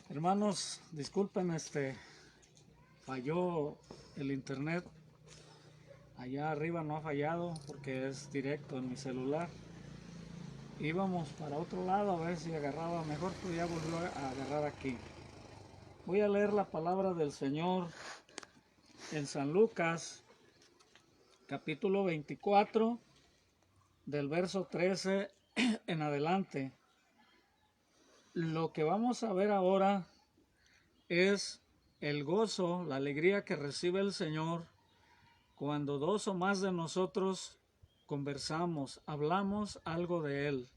Hermanos, disculpen, falló el internet. Allá arriba no ha fallado porque es directo en mi celular. Íbamos para otro lado a ver si agarraba mejor, pero ya volvió a agarrar aquí. Voy a leer la palabra del Señor en San Lucas, capítulo 24, del verso 13 en adelante. Lo que vamos a ver ahora es el gozo, la alegría que recibe el Señor cuando dos o más de nosotros conversamos, hablamos algo de Él.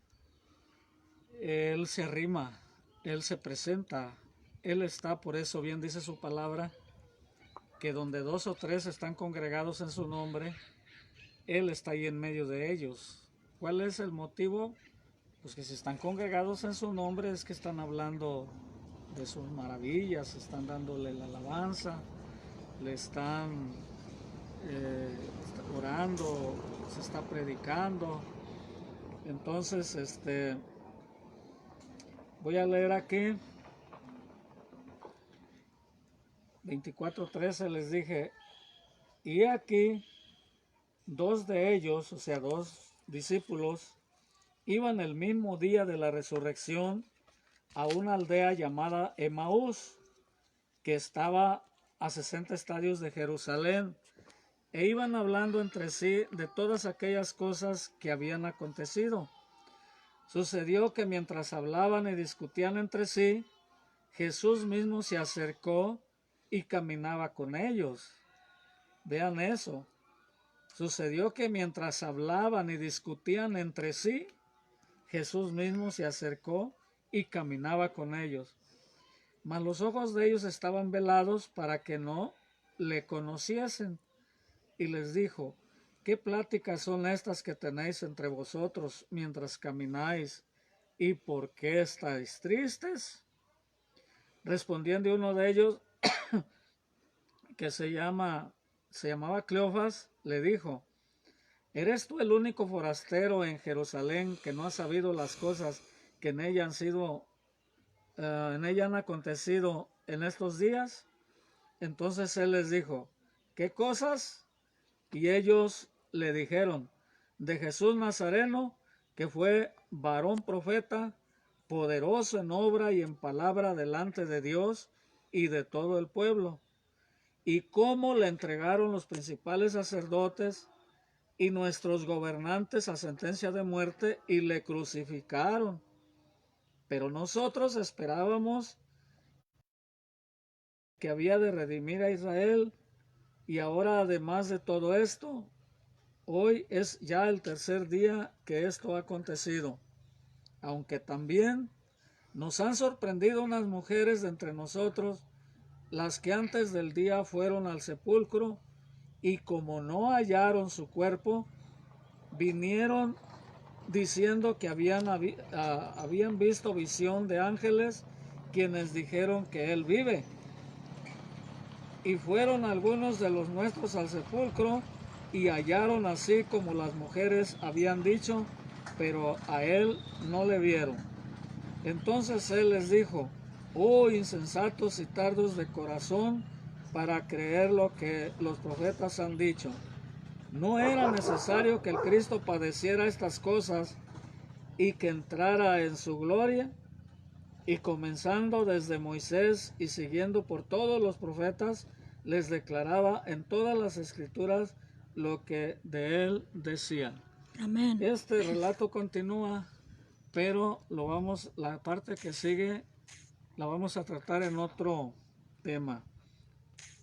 Él se arrima, Él se presenta, Él está, por eso bien dice su palabra, que donde dos o tres están congregados en su nombre, Él está ahí en medio de ellos. ¿Cuál es el motivo? Pues que si están congregados en su nombre es que están hablando de sus maravillas, están dándole la alabanza, le están orando, se está predicando. Entonces, voy a leer aquí 24:13. Les dije, y aquí dos de ellos, o sea, dos discípulos, iban el mismo día de la resurrección a una aldea llamada Emaús, que estaba a 60 estadios de Jerusalén, e iban hablando entre sí de todas aquellas cosas que habían acontecido. Sucedió que mientras hablaban y discutían entre sí, Jesús mismo se acercó y caminaba con ellos. Vean eso. Sucedió que mientras hablaban y discutían entre sí, Jesús mismo se acercó y caminaba con ellos. Mas los ojos de ellos estaban velados para que no le conociesen. Y les dijo, ¿qué pláticas son estas que tenéis entre vosotros mientras camináis? ¿Y por qué estáis tristes? Respondiendo uno de ellos, que se llamaba Cleofas, le dijo, ¿eres tú el único forastero en Jerusalén que no ha sabido las cosas que en ella han acontecido en estos días? Entonces él les dijo, ¿qué cosas? Y ellos le dijeron, de Jesús Nazareno, que fue varón profeta, poderoso en obra y en palabra delante de Dios y de todo el pueblo, y cómo le entregaron los principales sacerdotes y nuestros gobernantes a sentencia de muerte y le crucificaron. Pero nosotros esperábamos que había de redimir a Israel, y ahora además de todo esto, hoy es ya el tercer día que esto ha acontecido, aunque también nos han sorprendido unas mujeres de entre nosotros, las que antes del día fueron al sepulcro, y como no hallaron su cuerpo, vinieron diciendo que habían visto visión de ángeles, quienes dijeron que él vive. Y fueron algunos de los nuestros al sepulcro, y hallaron así como las mujeres habían dicho, pero a él no le vieron. Entonces él les dijo, oh insensatos y tardos de corazón, para creer lo que los profetas han dicho. ¿No era necesario que el Cristo padeciera estas cosas y que entrara en su gloria? Y comenzando desde Moisés y siguiendo por todos los profetas, les declaraba en todas las escrituras lo que de él decían. Amén. Este relato continúa, pero la parte que sigue la vamos a tratar en otro tema,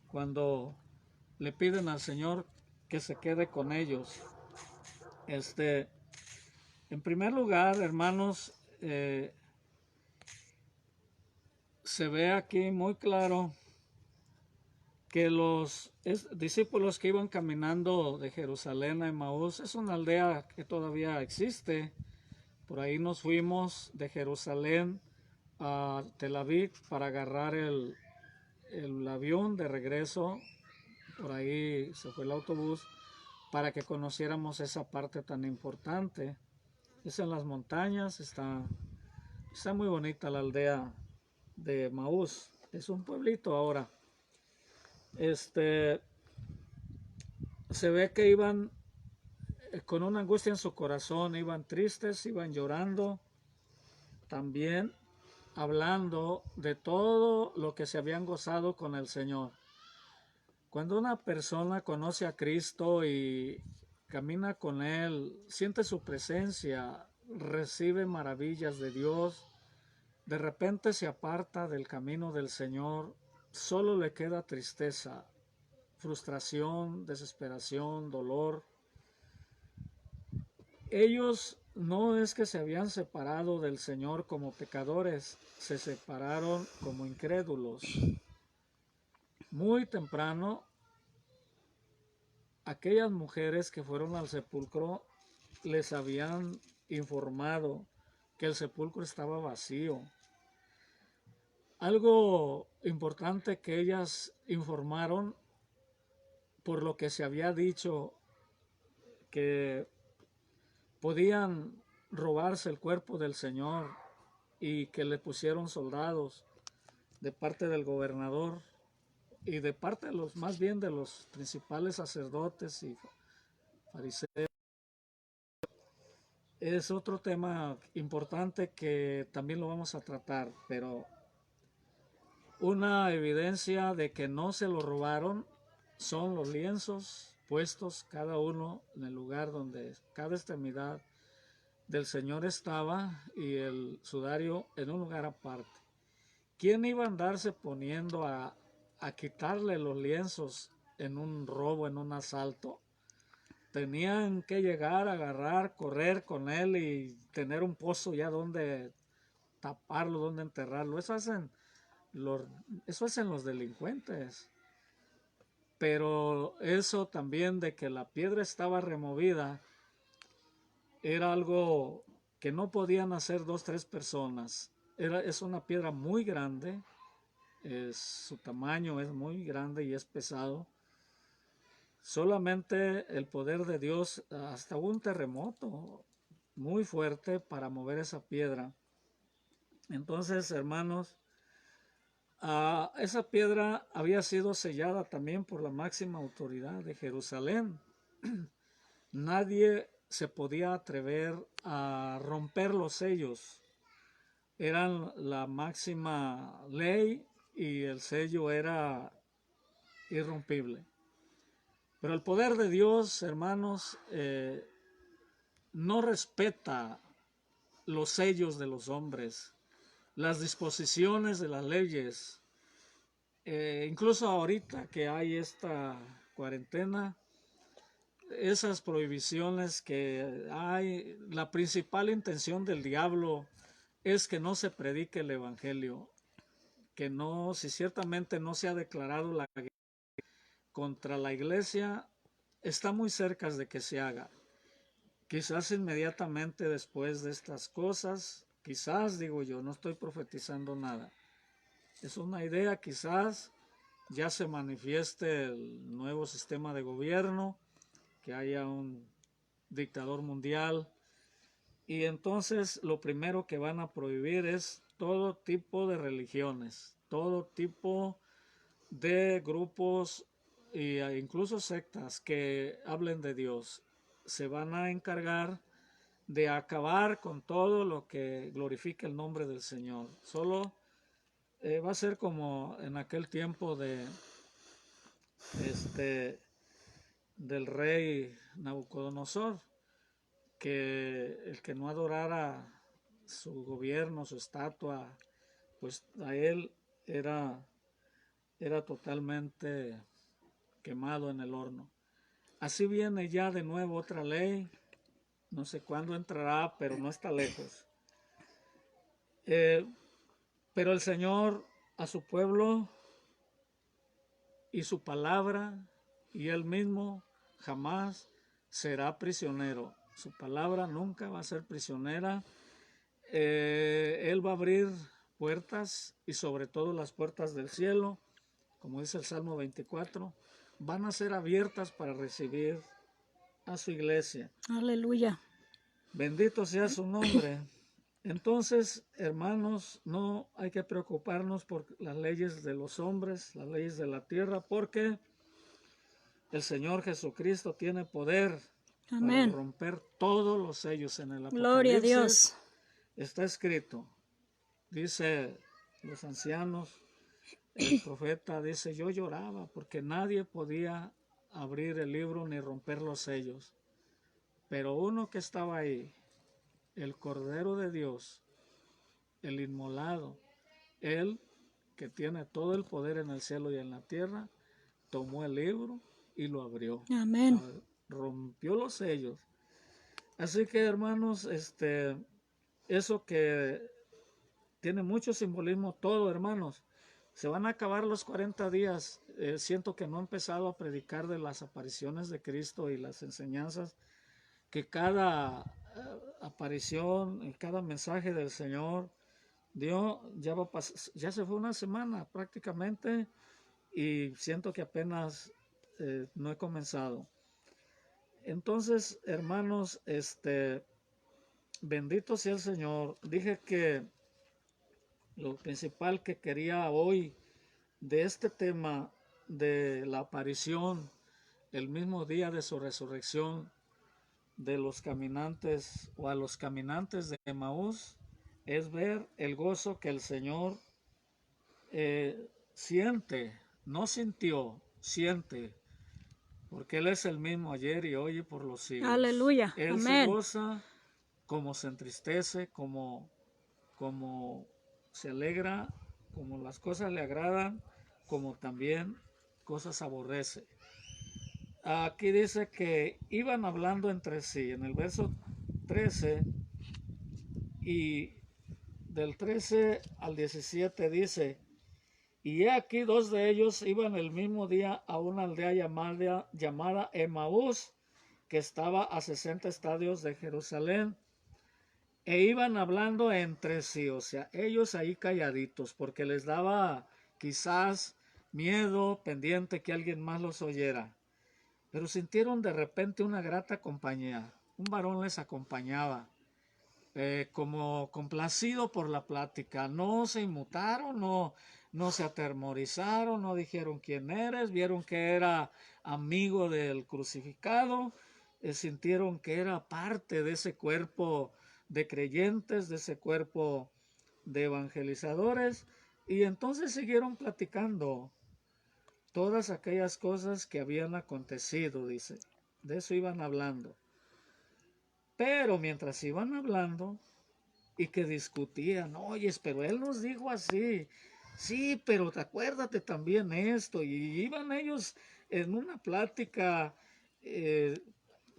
cuando le piden al Señor que se quede con ellos. En primer lugar, hermanos, se ve aquí muy claro que los discípulos que iban caminando de Jerusalén a Emaús, es una aldea que todavía existe. Por ahí nos fuimos de Jerusalén a Tel Aviv para agarrar el avión de regreso. Por ahí se fue el autobús para que conociéramos esa parte tan importante. Es en las montañas, está Está muy bonita la aldea de Maús. Es un pueblito ahora. Este, Se ve que iban con una angustia en su corazón, iban tristes, iban llorando, también hablando de todo lo que se habían gozado con el Señor. Cuando una persona conoce a Cristo y camina con Él, siente su presencia, recibe maravillas de Dios, de repente se aparta del camino del Señor, solo le queda tristeza, frustración, desesperación, dolor. Ellos no es que se habían separado del Señor como pecadores, se separaron como incrédulos. Muy temprano, aquellas mujeres que fueron al sepulcro les habían informado que el sepulcro estaba vacío. Algo importante que ellas informaron, por lo que se había dicho que podían robarse el cuerpo del Señor y que le pusieron soldados de parte del gobernador y de parte de los, más bien de los principales sacerdotes y fariseos. Es otro tema importante que también lo vamos a tratar, pero una evidencia de que no se lo robaron son los lienzos puestos cada uno en el lugar donde cada extremidad del Señor estaba y el sudario en un lugar aparte. ¿Quién iba a andarse poniendo a quitarle los lienzos en un robo, en un asalto? Tenían que llegar, agarrar, correr con él y tener un pozo ya donde taparlo, donde enterrarlo. Eso hacen los delincuentes. Pero eso también de que la piedra estaba removida era algo que no podían hacer dos, tres personas. Es una piedra muy grande, su tamaño es muy grande y es pesado. Solamente el poder de Dios, hasta un terremoto muy fuerte para mover esa piedra. Entonces, hermanos, esa piedra había sido sellada también por la máxima autoridad de Jerusalén. Nadie se podía atrever a romper los sellos. Eran la máxima ley y el sello era irrompible. Pero el poder de Dios, hermanos, no respeta los sellos de los hombres, las disposiciones de las leyes. Incluso ahorita que hay esta cuarentena, esas prohibiciones que hay, la principal intención del diablo es que no se predique el evangelio, que no, si ciertamente no se ha declarado la guerra contra la iglesia, está muy cerca de que se haga. Quizás inmediatamente después de estas cosas, quizás, digo yo, no estoy profetizando nada. Es una idea, quizás ya se manifieste el nuevo sistema de gobierno, que haya un dictador mundial, y entonces lo primero que van a prohibir es todo tipo de religiones, todo tipo de grupos e incluso sectas que hablen de Dios. Se van a encargar de acabar con todo lo que glorifique el nombre del Señor. Solo va a ser como en aquel tiempo del rey Nabucodonosor, que el que no adorara su gobierno, su estatua, pues a él era totalmente quemado en el horno. Así viene ya de nuevo otra ley, no sé cuándo entrará, pero no está lejos. Pero el Señor a su pueblo y su palabra y él mismo jamás será prisionero. Su palabra nunca va a ser prisionera. Él va a abrir puertas y sobre todo las puertas del cielo, como dice el Salmo 24, van a ser abiertas para recibir a su iglesia. Aleluya. Bendito sea su nombre. Entonces, hermanos, no hay que preocuparnos por las leyes de los hombres, las leyes de la tierra, porque el Señor Jesucristo tiene poder para Amén. romper todos los sellos. En el Gloria a Apocalipsis Dios. está escrito, dice los ancianos, el profeta dice, yo lloraba porque nadie podía abrir el libro ni romper los sellos. Pero uno que estaba ahí, el Cordero de Dios, el inmolado, él que tiene todo el poder en el cielo y en la tierra, tomó el libro y lo abrió. Amén. Rompió los sellos. Así que, hermanos, eso que tiene mucho simbolismo todo, hermanos. Se van a acabar los 40 días. Siento que no he empezado a predicar de las apariciones de Cristo y las enseñanzas que cada aparición y cada mensaje del Señor dio, ya se fue una semana prácticamente y siento que apenas no he comenzado. Entonces, hermanos, bendito sea el Señor. Dije que lo principal que quería hoy de este tema de la aparición, el mismo día de su resurrección, de los caminantes o a los caminantes de Emaús, es ver el gozo que el Señor siente, no sintió, siente, porque Él es el mismo ayer y hoy y por los siglos. Aleluya. Él se Amén. goza como se entristece, como se alegra, como las cosas le agradan, como también cosas aborrece. Aquí dice que iban hablando entre sí, en el verso 13 y del 13 al 17 dice, y he aquí dos de ellos iban el mismo día a una aldea llamada Emaús, que estaba a 60 estadios de Jerusalén, e iban hablando entre sí, o sea, ellos ahí calladitos, porque les daba quizás miedo, pendiente que alguien más los oyera. Pero sintieron de repente una grata compañía. Un varón les acompañaba, como complacido por la plática. No se inmutaron, no se atemorizaron, no dijeron quién eres, vieron que era amigo del crucificado, sintieron que era parte de ese cuerpo de creyentes, de ese cuerpo de evangelizadores, y entonces siguieron platicando todas aquellas cosas que habían acontecido, dice. De eso iban hablando. Pero mientras iban hablando y que discutían, oye, pero él nos dijo así, sí, pero acuérdate también esto, y iban ellos en una plática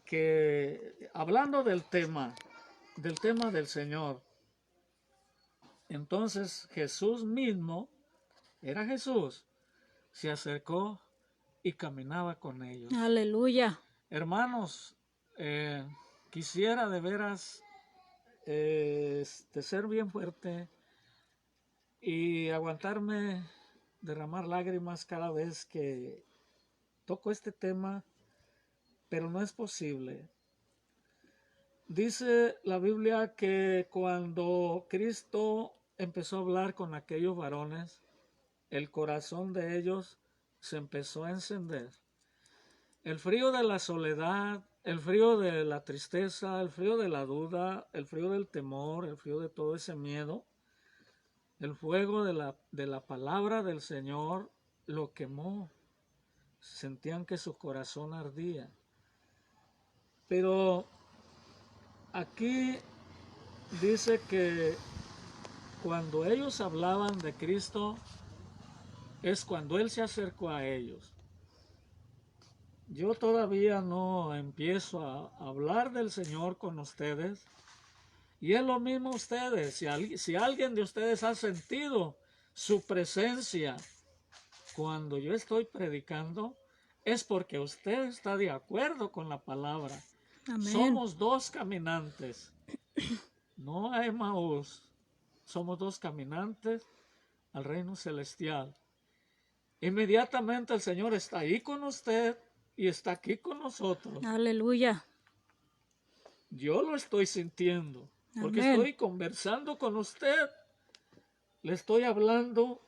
que hablando del tema del Señor. Entonces Jesús mismo, era Jesús, se acercó y caminaba con ellos. Aleluya. Hermanos, quisiera de veras ser bien fuerte y aguantarme derramar lágrimas cada vez que toco este tema, pero no es posible. Dice la Biblia que cuando Cristo empezó a hablar con aquellos varones, el corazón de ellos se empezó a encender. El frío de la soledad, el frío de la tristeza, el frío de la duda, el frío del temor, el frío de todo ese miedo, el fuego de la palabra del Señor lo quemó. Sentían que su corazón ardía. Pero aquí dice que cuando ellos hablaban de Cristo es cuando Él se acercó a ellos. Yo todavía no empiezo a hablar del Señor con ustedes. Y es lo mismo ustedes. Si alguien de ustedes ha sentido su presencia cuando yo estoy predicando, es porque usted está de acuerdo con la palabra. Amén. Somos dos caminantes, no a Emaús. Somos dos caminantes al reino celestial. Inmediatamente el Señor está ahí con usted y está aquí con nosotros. Aleluya. Yo lo estoy sintiendo. porque Amén. estoy conversando con usted. Le estoy hablando,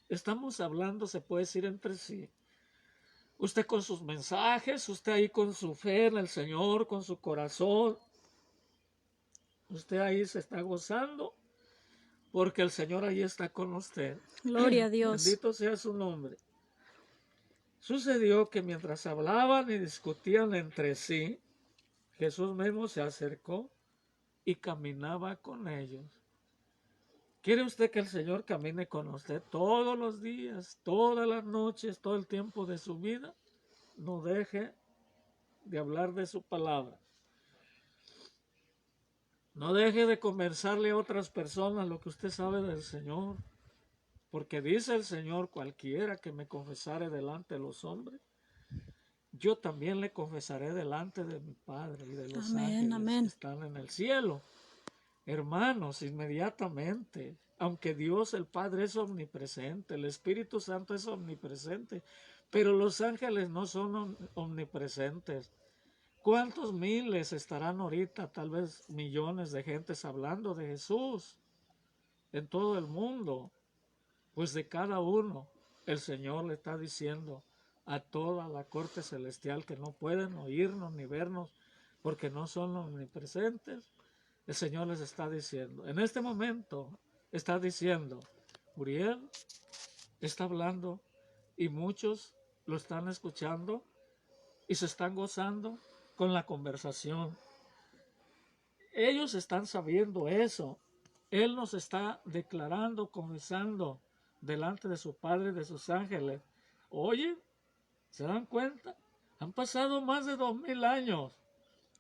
estamos hablando, se puede decir, entre sí. Usted con sus mensajes, usted ahí con su fe en el Señor, con su corazón. Usted ahí se está gozando porque el Señor ahí está con usted. Gloria a Dios. Bendito sea su nombre. Sucedió que mientras hablaban y discutían entre sí, Jesús mismo se acercó y caminaba con ellos. ¿Quiere usted que el Señor camine con usted todos los días, todas las noches, todo el tiempo de su vida? No deje de hablar de su palabra. No deje de conversarle a otras personas lo que usted sabe del Señor. Porque dice el Señor, cualquiera que me confesare delante de los hombres, yo también le confesaré delante de mi Padre y de los Amén, ángeles amén. que están en el cielo. Hermanos, inmediatamente, aunque Dios el Padre es omnipresente, el Espíritu Santo es omnipresente, pero los ángeles no son omnipresentes. ¿Cuántos miles estarán ahorita, tal vez millones de gentes hablando de Jesús en todo el mundo? Pues de cada uno el Señor le está diciendo a toda la corte celestial que no pueden oírnos ni vernos porque no son omnipresentes. El Señor les está diciendo, en este momento está diciendo, Uriel está hablando y muchos lo están escuchando y se están gozando con la conversación. Ellos están sabiendo eso. Él nos está declarando, confesando delante de su Padre y de sus ángeles. Oye, ¿se dan cuenta? Han pasado más de 2000 años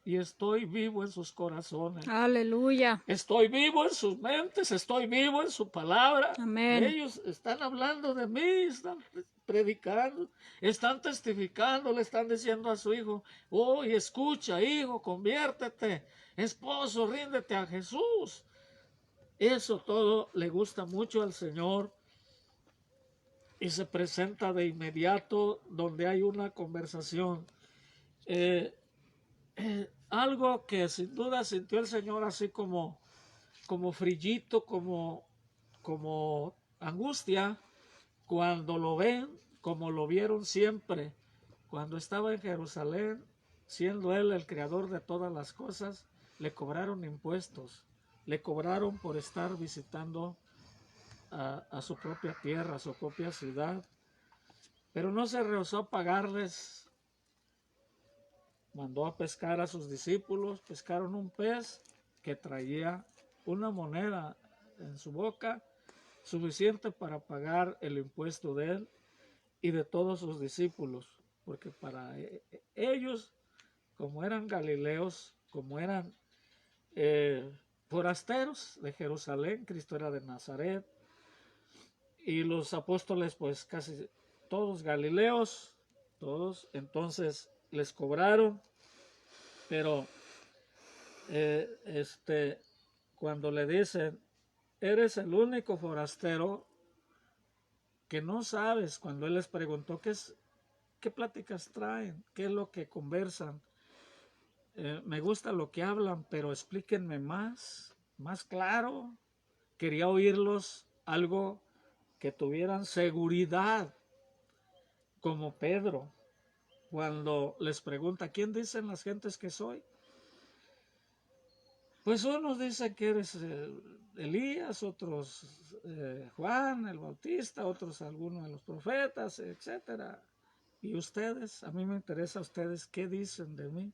y estoy vivo en sus corazones. Aleluya. Estoy vivo en sus mentes, estoy vivo en su palabra. Amén. Ellos están hablando de mí, están predicando, están testificando, le están diciendo a su hijo, oye, escucha, hijo, conviértete, esposo, ríndete a Jesús. Eso todo le gusta mucho al Señor y se presenta de inmediato donde hay una conversación. Algo que sin duda sintió el Señor así como frillito, como angustia, cuando lo ven, como lo vieron siempre, cuando estaba en Jerusalén, siendo él el creador de todas las cosas, le cobraron impuestos, le cobraron por estar visitando a su propia tierra, a su propia ciudad, pero no se rehusó a pagarles. Mandó a pescar a sus discípulos, pescaron un pez que traía una moneda en su boca, suficiente para pagar el impuesto de él y de todos sus discípulos, porque para ellos, como eran galileos, como eran forasteros de Jerusalén, Cristo era de Nazaret, y los apóstoles pues casi todos galileos, todos, entonces les cobraron, pero cuando le dicen, eres el único forastero que no sabes, cuando él les preguntó qué pláticas traen, qué es lo que conversan, me gusta lo que hablan, pero explíquenme más claro. Quería oírlos algo que tuvieran seguridad, como Pedro, cuando les pregunta, ¿quién dicen las gentes que soy? Pues unos dicen que eres Elías, otros Juan el Bautista, otros algunos de los profetas, etcétera. Y ustedes, a mí me interesa a ustedes, ¿qué dicen de mí?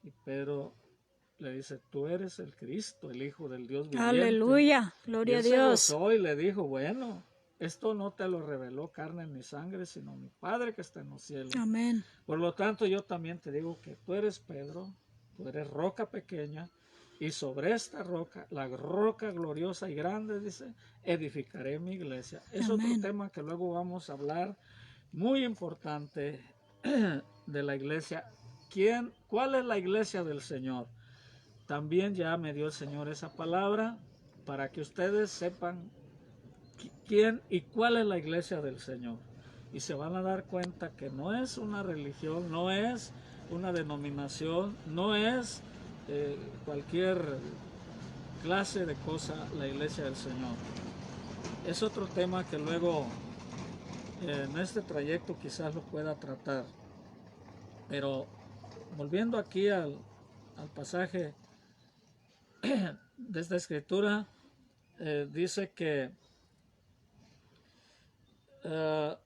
Y Pedro le dice, tú eres el Cristo, el Hijo del Dios viviente. Aleluya. Y Gloria a él se Dios. gozó y le dijo, bueno, esto no te lo reveló carne ni sangre, sino mi Padre que está en los cielos. Amén. Por lo tanto, yo también te digo que tú eres Pedro, tú eres roca pequeña, y sobre esta roca, la roca gloriosa y grande, dice, edificaré mi iglesia. Es Amén. otro tema que luego vamos a hablar, muy importante, de la iglesia. ¿Cuál es la iglesia del Señor? También ya me dio el Señor esa palabra para que ustedes sepan quién y cuál es la iglesia del Señor. Y se van a dar cuenta que no es una religión, no es una denominación, no es cualquier clase de cosa la iglesia del Señor. Es otro tema que luego en este trayecto quizás lo pueda tratar. Pero volviendo aquí al pasaje de esta escritura, dice que él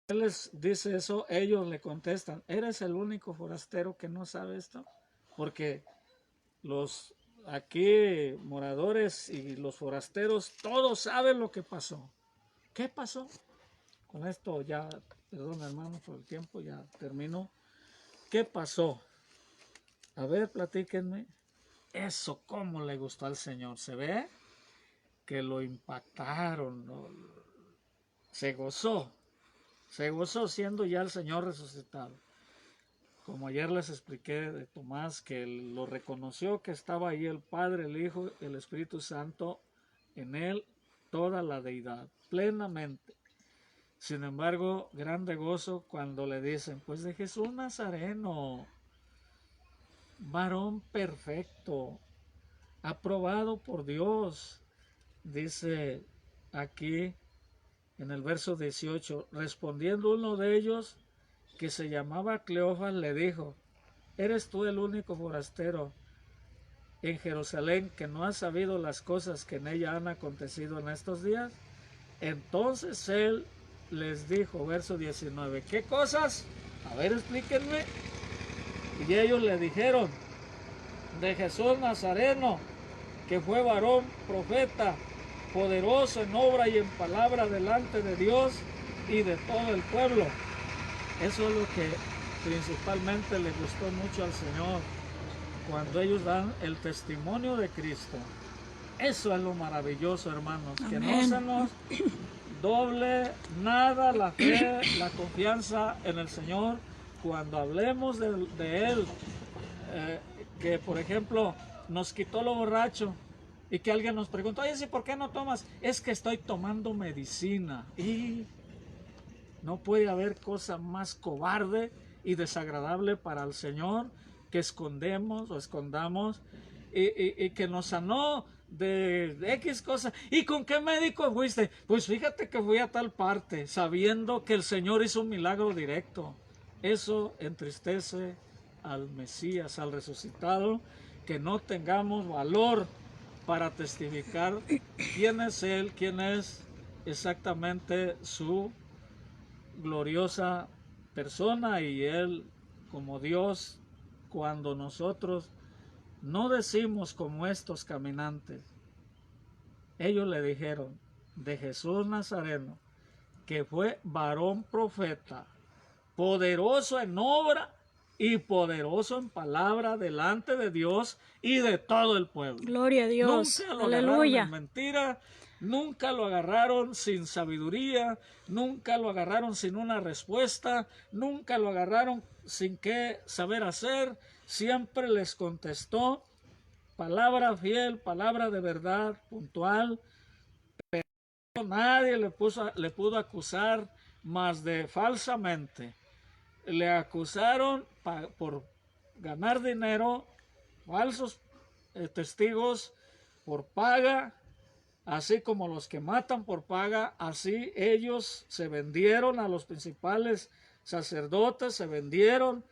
les dice eso, ellos le contestan, ¿eres el único forastero que no sabe esto? Porque los aquí moradores y los forasteros todos saben lo que pasó. ¿Qué pasó? Con esto ya, perdón hermano por el tiempo, ya termino. ¿Qué pasó? A ver, platíquenme. Eso, ¿cómo le gustó al Señor? ¿Se ve? Que lo impactaron, ¿no? Se gozó siendo ya el Señor resucitado. Como ayer les expliqué de Tomás, que él lo reconoció, que estaba ahí el Padre, el Hijo, el Espíritu Santo, en él toda la deidad, plenamente. Sin embargo, grande gozo cuando le dicen, pues de Jesús Nazareno, varón perfecto, aprobado por Dios, dice aquí en el verso 18, respondiendo uno de ellos, que se llamaba Cleofas, le dijo, ¿eres tú el único forastero en Jerusalén que no ha sabido las cosas que en ella han acontecido en estos días? Entonces él les dijo, verso 19, ¿qué cosas? A ver, explíquenme. Y ellos le dijeron, de Jesús Nazareno, que fue varón, profeta, poderoso en obra y en palabra delante de Dios y de todo el pueblo. Eso es lo que principalmente le gustó mucho al Señor, cuando ellos dan el testimonio de Cristo. Eso es lo maravilloso, hermanos, que no se nos doble nada la fe, la confianza en el Señor cuando hablemos de Él. Que por ejemplo nos quitó lo borracho y que alguien nos preguntó, oye, ¿sí, por qué no tomas? Es que estoy tomando medicina. Y no puede haber cosa más cobarde y desagradable para el Señor que escondamos y que nos sanó de X cosa. ¿Y con qué médico fuiste? Pues fíjate que fui a tal parte, sabiendo que el Señor hizo un milagro directo. Eso entristece al Mesías, al resucitado, que no tengamos valor para testificar quién es Él, quién es exactamente su gloriosa persona y Él como Dios, cuando nosotros no decimos como estos caminantes. Ellos le dijeron de Jesús Nazareno, que fue varón profeta, poderoso en obra y poderoso en palabra delante de Dios y de todo el pueblo. Gloria a Dios. Nunca lo Aleluya. agarraron en mentira, nunca lo agarraron sin sabiduría, nunca lo agarraron sin una respuesta, nunca lo agarraron sin qué saber hacer. Siempre les contestó palabra fiel, palabra de verdad, puntual. Pero nadie le pudo acusar más de falsamente. Le acusaron por ganar dinero, falsos testigos por paga, así como los que matan por paga, así ellos se vendieron a los principales sacerdotes, se vendieron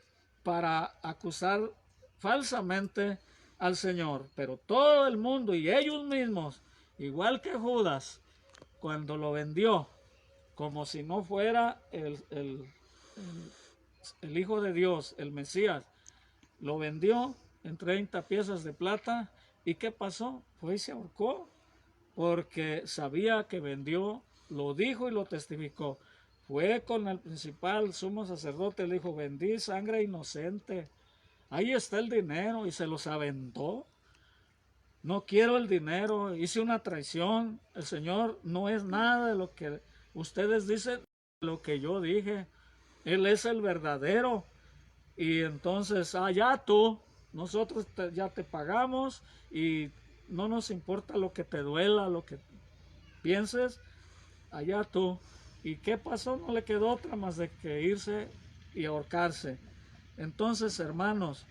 para acusar falsamente al Señor. Pero todo el mundo y ellos mismos, igual que Judas, cuando lo vendió, como si no fuera el Hijo de Dios, el Mesías, lo vendió en 30 piezas de plata. ¿Y qué pasó? Fue y se ahorcó, porque sabía que vendió, lo dijo y lo testificó. Fue con el principal sumo sacerdote, le dijo, vendí sangre inocente, ahí está el dinero, y se los aventó. No quiero el dinero, hice una traición, el Señor no es nada de lo que ustedes dicen, lo que yo dije. Él es el verdadero. Y entonces, allá tú, nosotros ya te pagamos y no nos importa lo que te duela, lo que pienses, allá tú. ¿Y qué pasó? No le quedó otra más de que irse y ahorcarse. Entonces, hermanos,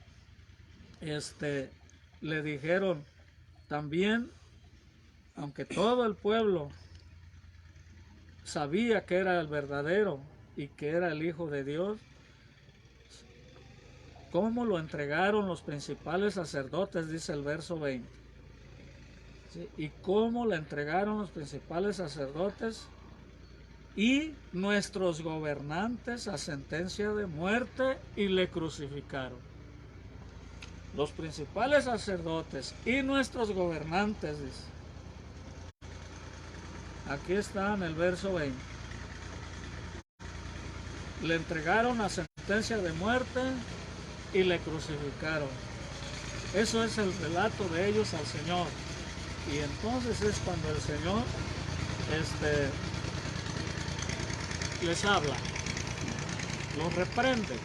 le dijeron también, aunque todo el pueblo sabía que era el verdadero y que era el Hijo de Dios, cómo lo entregaron los principales sacerdotes, dice el verso 20. ¿Sí? Y cómo le entregaron los principales sacerdotes y nuestros gobernantes a sentencia de muerte y le crucificaron. Los principales sacerdotes y nuestros gobernantes, dice. Aquí está en el verso 20. Le entregaron a sentencia de muerte y le crucificaron. Eso es el relato de ellos al Señor. Y entonces es cuando el Señor les habla, los reprende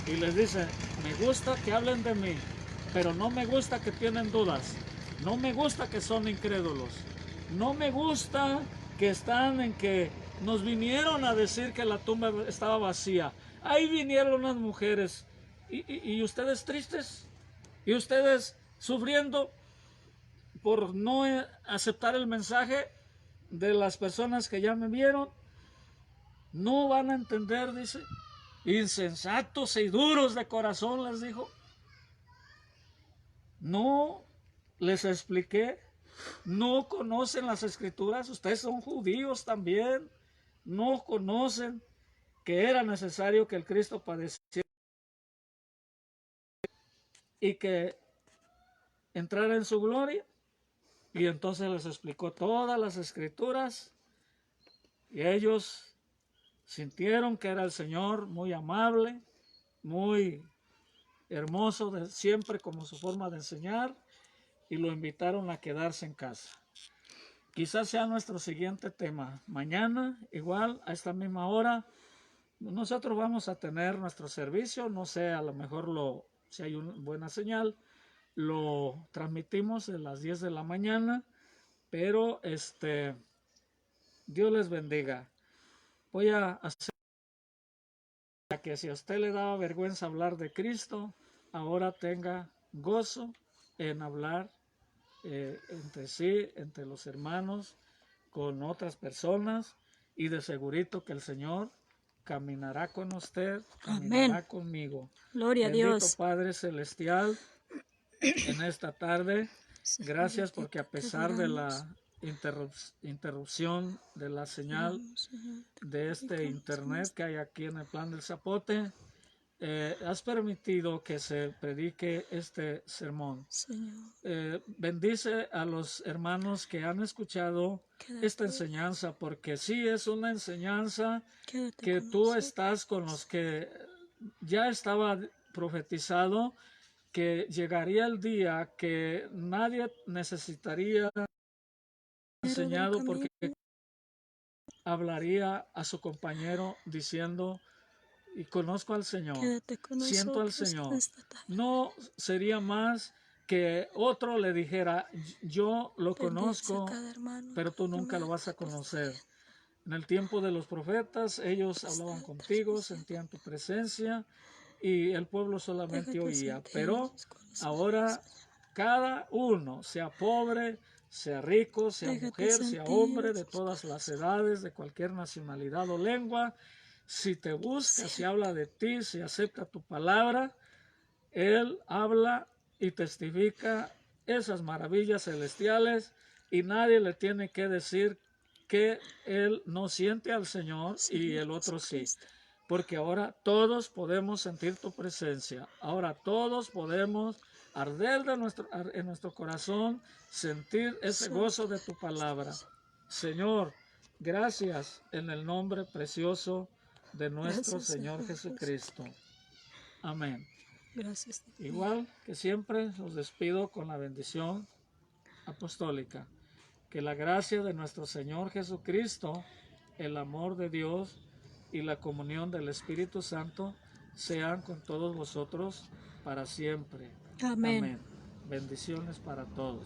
y les dice: me gusta que hablen de mí, pero no me gusta que tienen dudas, no me gusta que son incrédulos, no me gusta que están en que nos vinieron a decir que la tumba estaba vacía. Ahí vinieron las mujeres y ustedes tristes, y ustedes sufriendo por no aceptar el mensaje de las personas que ya me vieron. No van a entender, dice. Insensatos y duros de corazón, les dijo. No les expliqué. No conocen las escrituras. Ustedes son judíos también. No conocen que era necesario que el Cristo padeciera y que entrara en su gloria. Y entonces les explicó todas las escrituras y ellos sintieron que era el Señor muy amable, muy hermoso, siempre como su forma de enseñar, y lo invitaron a quedarse en casa. Quizás sea nuestro siguiente tema. Mañana, igual, a esta misma hora, nosotros vamos a tener nuestro servicio. No sé, a lo mejor si hay una buena señal, lo transmitimos a las 10 de la mañana, pero Dios les bendiga. Voy a hacer que si a usted le daba vergüenza hablar de Cristo, ahora tenga gozo en hablar entre sí, entre los hermanos, con otras personas, y de segurito que el Señor caminará con usted, caminará Amén. conmigo. Gloria a Bendito Dios. Padre Celestial, en esta tarde, gracias porque a pesar de la interrupción de la señal de internet que hay aquí en el Plan del Zapote, has permitido que se predique este sermón. Bendice a los hermanos que han escuchado esta enseñanza, porque sí es una enseñanza que tú estás con los que ya estaba profetizado que llegaría el día que nadie necesitaría enseñado, porque hablaría a su compañero diciendo: y conozco al Señor, siento al Señor. No sería más que otro le dijera: yo lo conozco, pero tú nunca lo vas a conocer. En el tiempo de los profetas, ellos hablaban contigo, sentían tu presencia y el pueblo solamente oía. Pero ahora cada uno, sea pobre, sea rico, sea mujer, sea hombre, de todas las edades, de cualquier nacionalidad o lengua, si te busca, si habla de ti, si acepta tu palabra, Él habla y testifica esas maravillas celestiales, y nadie le tiene que decir que él no siente al Señor y el otro sí. Porque ahora todos podemos sentir tu presencia. Ahora todos podemos arder en nuestro corazón, sentir ese gozo de tu palabra. Señor, gracias en el nombre precioso de nuestro Señor Jesucristo. Amén. Gracias. Igual que siempre, los despido con la bendición apostólica. Que la gracia de nuestro Señor Jesucristo, el amor de Dios y la comunión del Espíritu Santo sean con todos vosotros para siempre. Amén. Amén. Bendiciones para todos.